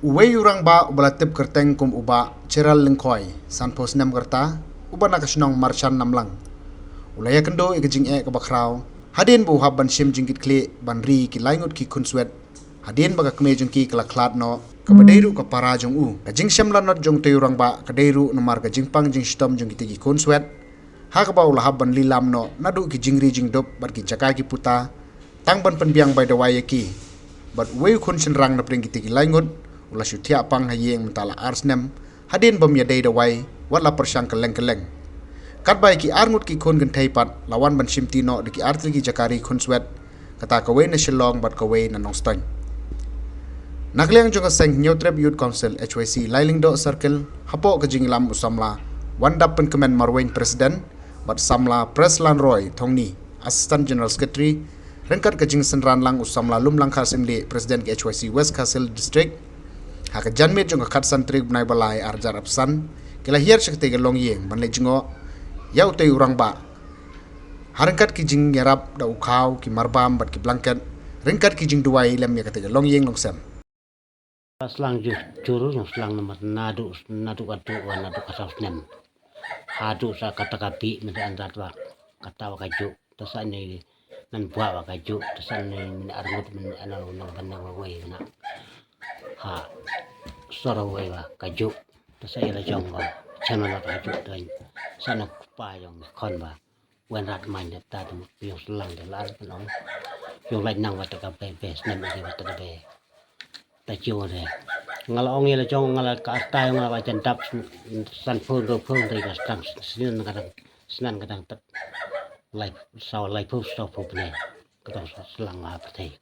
Uwei urang ba ubalatip kerteng kum uba ceral lengkoi san pos nem kerta uba nakasnong marchan namlang. Ulaya kendo ikajing e kabakraw. Hadin bu hab ban sim jingkit kle ban ri ki laingut ki kunswet. Hadin baga kme jungki kelaklat no kabadeiru ka para jong u. Kajing semlan not jong te urang ba kadeiru nomar kajing pang jing stom jong kitigi kunswet. Ha ka ba ula hab ban lilam no nadu ki jingri jing dop bat ki jakai ki puta. Tang ban penbiang by the way ki. Bat uwei kun senrang na pring kitigi laingut. Ula syutia pang hayeng mentala arsnem hadin bom ya dei dawai wala persang keleng-keleng kat bai ki arngut ki khon genthai pat lawan ban simti no de ki artli ki jakari khon swet kata kawe na shillong bat kawe na nongstoin nagleng jong seng neutrep youth council HYC lailing do circle hapo ka jinglam usamla wandap pen kemen marwain president bat samla preslan roy thongni assistant general secretary rengkat ka jing senran lang usamla lumlang khasengli president ke HYC west castle district haka janmet jong kat santrik nai balai arjar apsan kila hiar sekte gelong yeng ban lejingo yau te urang ba harangkat ki jing yarap da ukhaw ki marbam bat ki blanket ringkat ki jing duai lem ya kate gelong yeng longsem Selang juru yang selang nomor nadu katu nadu kasasnem hadu sa kata kapi mede antat wa kata wa kaju tesan ni nan buat wa kaju tesan ni argut men ana nang bandang wa na ha soro wa kaju tesan ila jong wa channel wa kaju dan sana pa jong kon wa wen rat man de ta tu yo selang de lar penong yo lai nang wa ta ka pe nem de wa ta be ta chiu de ngal ong ila jong ngal ka tai ngal wa jan tap san phun go phun de ka stang sinan kadang tat lai sau lai pu sau pu ne kadang selang ma pate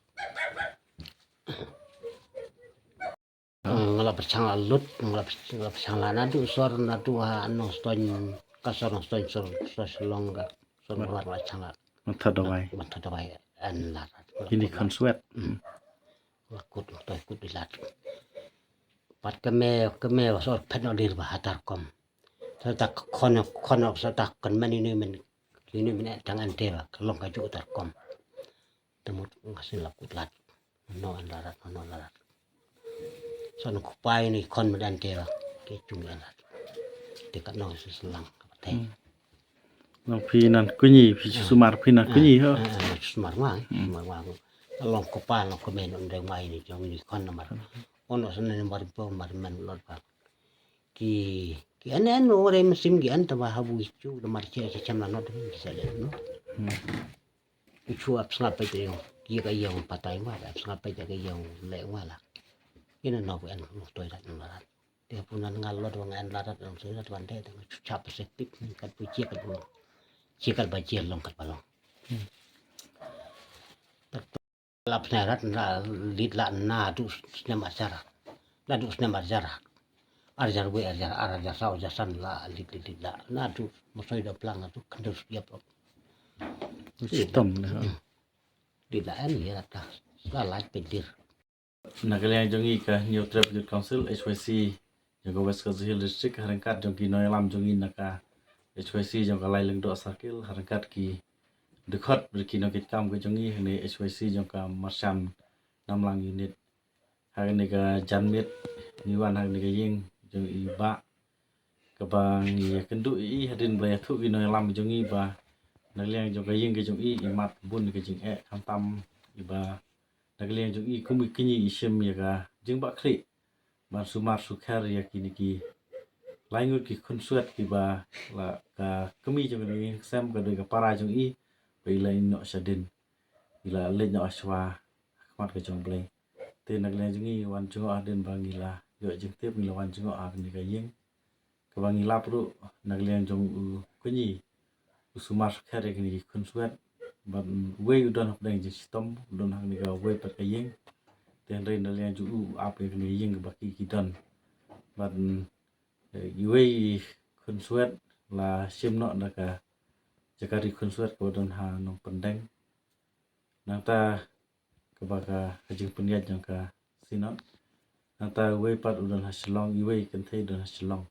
ngala perchang lut ngala perchang lana du sor na du ha no ston ka sor ston sor selong ka sor war wa chang matadawai an la ini konswet lakut to kut dilat pat keme sor pet no dir ba hatar kom ta kon sa ta kan mani ni men ini men tangan dewa kalong kaju tar kom temut ngasin lakut lat no an larat no larat son kupai ni kon medan dewa ke chung lat dekat no selang te no pinan kunyi pi sumar pinan kunyi ho sumar ma long kupai long komen on de mai ni jong ni kon nomor ono sana nomor po mar men lot pa ki anen ore mesim gi anta ba habu chu de mar che cham la not ni sa le no chu ap snap pe yo ki ga yo patai wa ap snap pe ga yo le wa la ina no en no toy da no la te punan ngal lot wa ngan la da no se la twan te chap se tip kat pu che kat bu che kat ba che long kat ba long lap narat na lit la na du snem asara la du snem asara arjar we arjar sau jasan la lit la na du mosoi da plang tu kandus dia pro sistem di la an ya ta la like pedir nakalian jongi ka new trip youth council HYC yang go west coast hill district harangkat jongi noyalam jongi naka HYC jong kalai leng do sakil harangkat ki dekat berkino kit kam ke jongi ni HYC jong ka marsham namlang unit hari ni ka janmit ni wan hari ni ka ying jong iba ka bang ya kendu I hadin blaya thu ki noyalam jongi ba nakalian jong ka ying ke jong I imat bun ke jing e kam iba nakalian jong I kumi kinyi isim ya ka jing ba kri ban sumar sukhar ya kini ki laingut ki khunsuat ki ba la ka kumi jong ni sam ka de ka para jong I bila ino sadin bila lenya aswa khmat ka jong blai te nakalian jong I wan jong adin bangila yo jing tip ni wan jong a ni ka ying ka bangila pru nakalian jong kunyi usumar sukhar ya kini ki khunsuat ban we udon dang ji stom udon hang ni ka we pat ka ying ten ren nakalian jong ap ni ying ba ki kidan ban we khunsuat la simno na ka jakari khunsuat ko don ha nong pendeng nata kebaga hajing peniat jang ka sinot nata we pat udon ha selong we kan thai don ha selong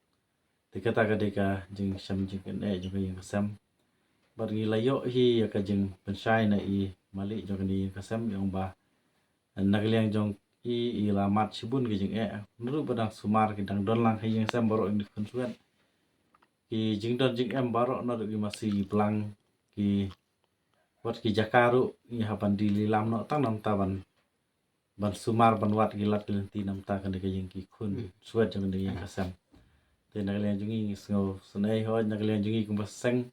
tikata ka deka jing sam jing kan e jong yang sam bar ngi layo hi ya ka jing pensai na I mali jong ni ka sam yang ba nakaliang jong ilamat sibun ke jing nuru badang sumar ke dang don lang hayang sam barok ni konsuat ki jing don jing barok no ki masih pelang ki wat ki jakaru ni haban di lilam no tang nam ta ban sumar ban wat ki lat lenti nam ta kan ke jing ki khun suat jang ni yang kasam te nak lian jungi sngo snai ho nak lian jungi kum baseng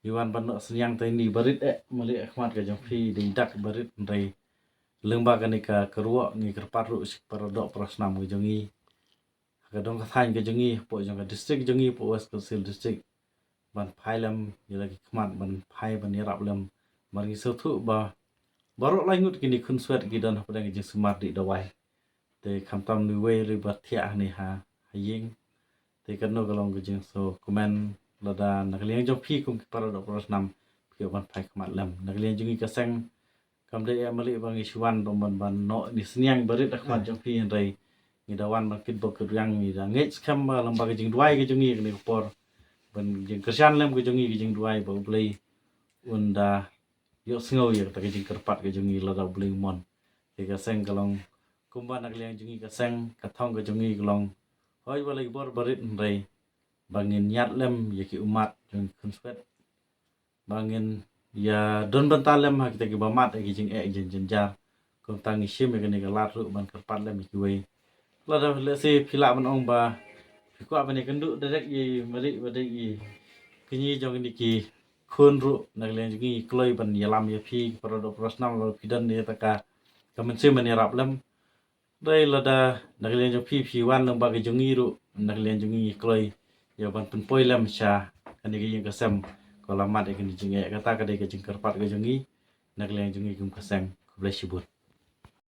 Iwan ban no senyang te ni barit mali akhmat ke jong phi di dak barit rei lembaga ni ka keruak ni kerpat ru sik parodok prasnam ke jongi kadong kathan ke jongi po jong ka district jongi po west council district ban phailam ni lagi khmat ban phai ban yarap lem mari sothu ba barok lai ngut kini khun swet ki dan padang je smart di dawai te khamtam ni we ri ba thia ni ha haying te kan no kalong ke jing so comment lada nak liang jong phi kum parodok prasnam phi ban phai khmat lem nak liang jongi ka sang kam de amali bang iswan dom ban no ni senyang barit akhmat jong phi rei ni dawan ban kit bok yang ni da ngej kham lembaga jing duai ke jongi ni por ban jing kersian lem ke jongi ke jing duai ba blei unda yo sngo ye ta ke jing kerpat ke jongi lada blei mon ke ka seng kalong kumba nak liang jongi ka seng ka thong ke jongi kalong hoi balai bor barit rei bangin nyat lem ye ki umat jong kun swet bangin ya don bantalem ha kita ki bamat ki jing jenjar kom tangi shim ke ni galat ru ban kerpat lem ki we lada le se phila ban ong ba phikwa ban ni kendu direct ye mari bade ki kinyi jong ni ki khun ru nak len ji kloi ban yalam ye phi parodok prasnam lo pidan ni taka kamen se man yarap lem dai lada nak len jong phi wan lem ba ki jongi ru nak len jongi kloi ya ban pen poi lem sha kan ki yang kasam kalamat ke ni jinge kata ka de ke jing kerpat ke jongi nak len jongi kum kasang kublai sibut